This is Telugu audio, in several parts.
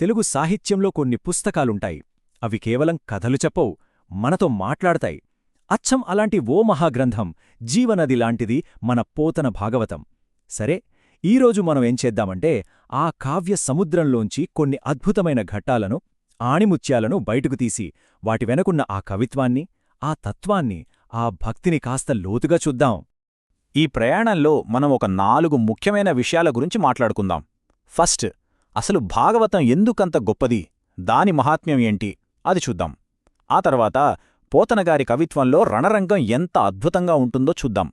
తెలుగు సాహిత్యంలో కొన్ని పుస్తకాలుంటాయి. అవి కేవలం కథలు చెప్పవు, మనతో మాట్లాడతాయి. అచ్చం అలాంటి ఓ మహాగ్రంథం, జీవనది లాంటిది మన పోతన భాగవతం. సరే, ఈరోజు మనం ఏం చేద్దామంటే ఆ కావ్య సముద్రంలోంచి కొన్ని అద్భుతమైన ఘట్టాలను, ఆణిముత్యాలను బయటకు తీసి వాటి వెనకున్న ఆ కవిత్వాన్ని, ఆ తత్వాన్ని, ఆ భక్తిని కాస్త లోతుగా చూద్దాం. ఈ ప్రయాణంలో మనం ఒక 4 ముఖ్యమైన విషయాల గురించి మాట్లాడుకుందాం. ఫస్ట్, అసలు భాగవతం ఎందుకంత గొప్పది, దాని మహాత్మ్యం ఏంటి అది చూద్దాం. ఆ తర్వాత పోతనగారి కవిత్వంలో రణరంగం ఎంత అద్భుతంగా ఉంటుందో చూద్దాం.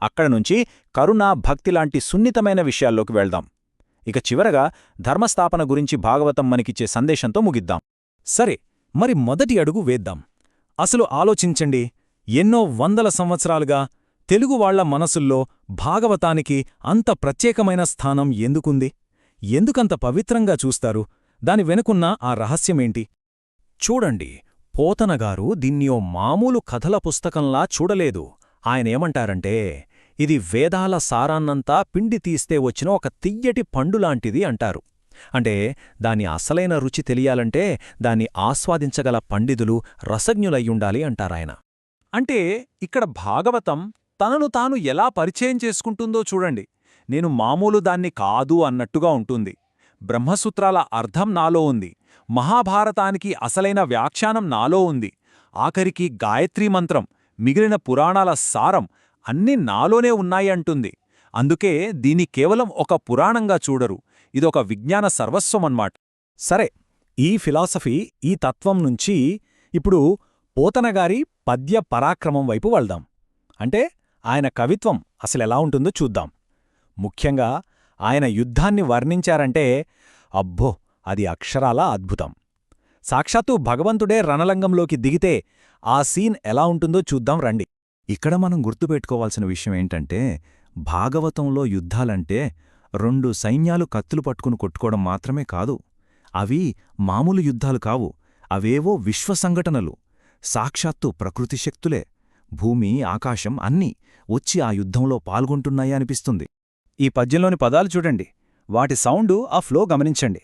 అక్కడనుంచి కరుణ, భక్తిలాంటి సున్నితమైన విషయాల్లోకి వెళ్దాం. ఇక చివరగా ధర్మస్థాపన గురించి భాగవతం మనకిచ్చే సందేశంతో ముగిద్దాం. సరే, మరి మొదటి అడుగు వేద్దాం. అసలు ఆలోచించండి, ఎన్నో వందల సంవత్సరాలుగా తెలుగువాళ్ల మనసుల్లో భాగవతానికి అంత ప్రత్యేకమైన స్థానం ఎందుకుంది? ఎందుకంత పవిత్రంగా చూస్తారు? దాని వెనుకున్న ఆ రహస్యమేంటి? చూడండి, పోతనగారు దీన్నియో మామూలు కథల పుస్తకంలా చూడలేదు. ఆయనేమంటారంటే, ఇది వేదాల సారాన్నంతా పిండి తీస్తే వచ్చిన ఒక తియ్యటి పండులాంటిది అంటారు. అంటే దాని అసలైన రుచి తెలియాలంటే దాన్ని ఆస్వాదించగల పండితులు, రసజ్ఞులయ్యుండాలి అంటారాయన. అంటే ఇక్కడ భాగవతం తనను తాను ఎలా పరిచయం చేసుకుంటుందో చూడండి. నేను మామూలు దాన్ని కాదు అన్నట్టుగా ఉంటుంది. బ్రహ్మసూత్రాల అర్థం నాలో ఉంది, మహాభారతానికి అసలైన వ్యాఖ్యానం నాలో ఉంది, ఆఖరికి గాయత్రీ మంత్రం, మిగిలిన పురాణాల సారం అన్నీ నాలోనే ఉన్నాయి అంటుంది. అందుకే దీన్ని కేవలం ఒక పురాణంగా చూడరు, ఇదొక విజ్ఞాన సర్వస్వమన్మాట. సరే, ఈ ఫిలాసఫీ, ఈ తత్వం నుంచి ఇప్పుడు పోతనగారి పద్య పరాక్రమం వైపు వెళ్దాం. అంటే ఆయన కవిత్వం అసలెలా ఉంటుందో చూద్దాం. ముఖ్యంగా ఆయన యుద్ధాన్ని వర్ణించారంటే అబ్బో, అది అక్షరాలా అద్భుతం. సాక్షాత్తు భగవంతుడే రణరంగంలోకి దిగితే ఆ సీన్ ఎలా ఉంటుందో చూద్దాం రండి. ఇక్కడ మనం గుర్తుపెట్టుకోవాల్సిన విషయమేంటంటే, భాగవతంలో యుద్ధాలంటే 2 సైన్యాలు కత్తులు పట్టుకుని కొట్టుకోవడం మాత్రమే కాదు. అవి మామూలు యుద్ధాలు కావు, అవేవో విశ్వసంఘటనలు. సాక్షాత్తు ప్రకృతి శక్తులే, భూమి, ఆకాశం అన్నీ వచ్చి ఆ యుద్ధంలో పాల్గొంటున్నాయి అనిపిస్తుంది. ఈ పద్యంలోని పదాలు చూడండి, వాటి సౌండు, ఆ ఫ్లో గమనించండి.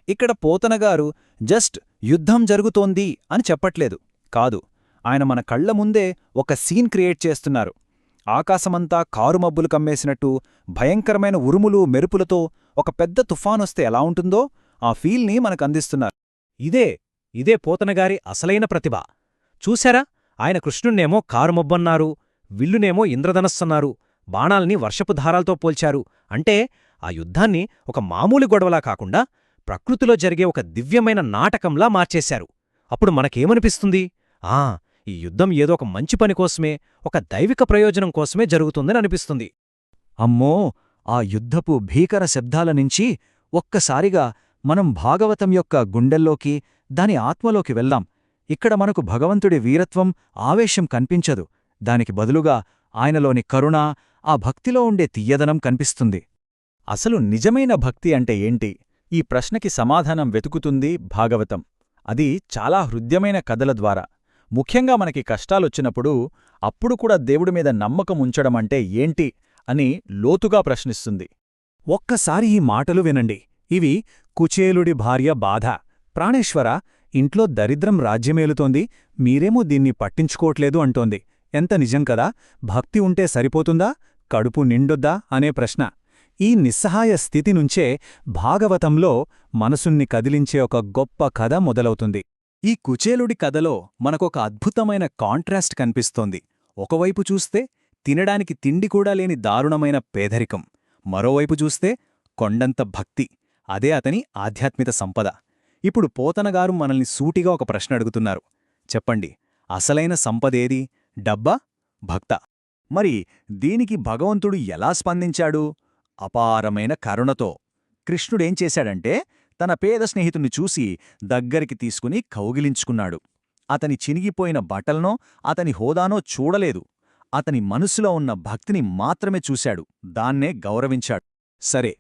ఇక్కడ పోతనగారు జస్ట్ యుద్ధం జరుగుతోంది అని చెప్పట్లేదు, కాదు. ఆయన మన కళ్ల ముందే ఒక సీన్ క్రియేట్ చేస్తున్నారు. ఆకాశమంతా కారుమబ్బులు కమ్మేసినట్టు, భయంకరమైన ఉరుములు, మెరుపులతో ఒక పెద్ద తుఫానొస్తే ఎలా ఉంటుందో ఆ ఫీల్ని మనకందిస్తున్నారు. ఇదే పోతనగారి అసలైన ప్రతిభ. చూశారా, ఆయన కృష్ణుణ్ణేమో కారుమబ్బన్నారు, విల్లునేమో ఇంద్రధనస్సన్నారు, బాణాల్ని వర్షపు ధారాలతో పోల్చారు. అంటే ఆ యుద్ధాన్ని ఒక మామూలు గొడవలా కాకుండా ప్రకృతిలో జరిగే ఒక దివ్యమైన నాటకంలా మార్చేశారు. అప్పుడు మనకేమనిపిస్తుంది? ఈ యుద్ధం ఏదో ఒక మంచి పనికోసమే, ఒక దైవిక ప్రయోజనం కోసమే జరుగుతుందని అనిపిస్తుంది. అమ్మో, ఆ యుద్ధపు భీకర శబ్దాల నుంచి ఒక్కసారిగా మనం భాగవతం యొక్క గుండెల్లోకి, దాని ఆత్మలోకి వెళ్దాం. ఇక్కడ మనకు భగవంతుడి వీరత్వం, ఆవేశం కనిపించదు. దానికి బదులుగా ఆయనలోని కరుణ, ఆ భక్తిలో ఉండే తియ్యదనం కనిపిస్తుంది. అసలు నిజమైన భక్తి అంటే ఏంటి? ఈ ప్రశ్నకి సమాధానం వెతుకుతుంది భాగవతం. అది చాలా హృద్యమైన కథల ద్వారా, ముఖ్యంగా మనకి కష్టాలొచ్చినప్పుడు అప్పుడు కూడా దేవుడి మీద నమ్మకం ఉంచడమంటే ఏంటి అని లోతుగా ప్రశ్నిస్తుంది. ఒక్కసారి ఈ మాటలు వినండి. ఇవి కుచేలుడి భార్య బాధ. ప్రాణేశ్వర, ఇంట్లో దరిద్రం రాజ్యమేలుతోంది, మీరేమో దీన్ని పట్టించుకోవట్లేదు అంటోంది. ఎంత నిజం కదా! భక్తి ఉంటే సరిపోతుందా, కడుపు నిండొద్దా అనే ప్రశ్న. ఈ నిస్సహాయ స్థితి నుంచే భాగవతంలో మనసున్ని కదిలించే ఒక గొప్ప కథ మొదలవుతుంది. ఈ కుచేలుడి కథలో మనకొక అద్భుతమైన కాంట్రాస్ట్ కనిపిస్తోంది. ఒకవైపు చూస్తే తినడానికి తిండి కూడా లేని దారుణమైన పేదరికం, మరోవైపు చూస్తే కొండంత భక్తి. అదే అతని ఆధ్యాత్మిక సంపద. ఇప్పుడు పోతనగారు మనల్ని సూటిగా ఒక ప్రశ్న అడుగుతున్నారు. చెప్పండి, అసలైన సంపదేది, డబ్బా, భక్తా? మరి దీనికి భగవంతుడు ఎలా స్పందించాడు? అపారమైన కరుణతో. కృష్ణుడేం చేశాడంటే తన పేద స్నేహితుణ్ణి చూసి దగ్గరికి తీసుకుని కౌగిలించుకున్నాడు. అతని చినిగిపోయిన బట్టలనో, అతని హోదానో చూడలేదు. అతని మనసులో ఉన్న భక్తిని మాత్రమే చూశాడు, దాన్నే గౌరవించాడు. సరే,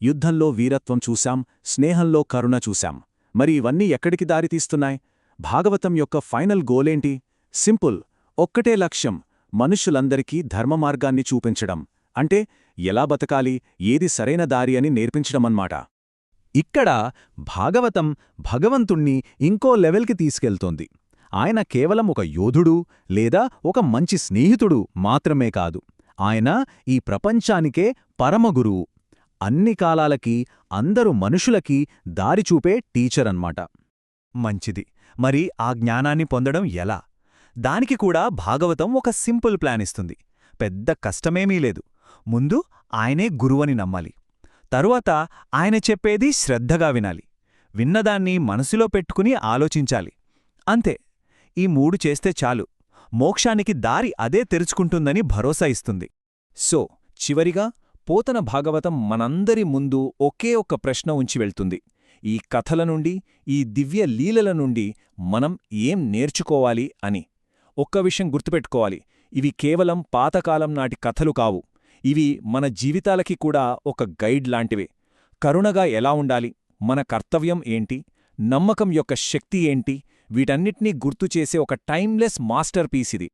యుద్ధంలో వీరత్వం చూశాం, స్నేహంలో కరుణ చూశాం. మరి ఇవన్నీ ఎక్కడికి దారితీస్తున్నాయి? భాగవతం యొక్క ఫైనల్ గోలేంటి? సింపుల్, ఒక్కటే లక్ష్యం, మనుష్యులందరికీ ధర్మమార్గాన్ని చూపించడం. అంటే ఎలా బతకాలి, ఏది సరైన దారి అని నేర్పించడమన్మాట. ఇక్కడ భాగవతం భగవంతుణ్ణి ఇంకో లెవెల్కి తీసుకెళ్తోంది. ఆయన కేవలం ఒక యోధుడు లేదా ఒక మంచి స్నేహితుడు మాత్రమే కాదు. ఆయన ఈ ప్రపంచానికే పరమగురువు. అన్ని కాలాలకి, అందరు మనుషులకి దారిచూపే టీచరన్మాట. మంచిది. మరి ఆ జ్ఞానాన్ని పొందడం ఎలా? దానికి కూడా భాగవతం ఒక సింపుల్ ప్లాన్ ఇస్తుంది. పెద్ద కష్టమేమీ లేదు. ముందు ఆయనే గురువని నమ్మాలి. తరువాత ఆయన చెప్పేది శ్రద్ధగా వినాలి. విన్నదాన్ని మనసులో పెట్టుకుని ఆలోచించాలి. అంతే. ఈ 3 చేస్తే చాలు. మోక్షానికి దారి అదే తెరుచుకుంటుందని భరోసా ఇస్తుంది. సో, చివరిగా పోతన భాగవతం మనందరి ముందు ఒకే ఒక్క ప్రశ్న ఉంచి వెళ్తుంది. ఈ కథల నుండి, ఈ దివ్య లీలల నుండి మనం ఏం నేర్చుకోవాలి అని. ఒక్క విషయం గుర్తుపెట్టుకోవాలి. ఇవి కేవలం పాతకాలం నాటి కథలు కావు. ఇవి మన జీవితాలకి కూడా ఒక గైడ్ లాంటివే. కరుణగా ఎలా ఉండాలి, మన కర్తవ్యం ఏంటి, నమ్మకం యొక్క శక్తి ఏంటి, వీటన్నిటినీ గుర్తుచేసే ఒక టైమ్లెస్ మాస్టర్ పీస్ ఇది.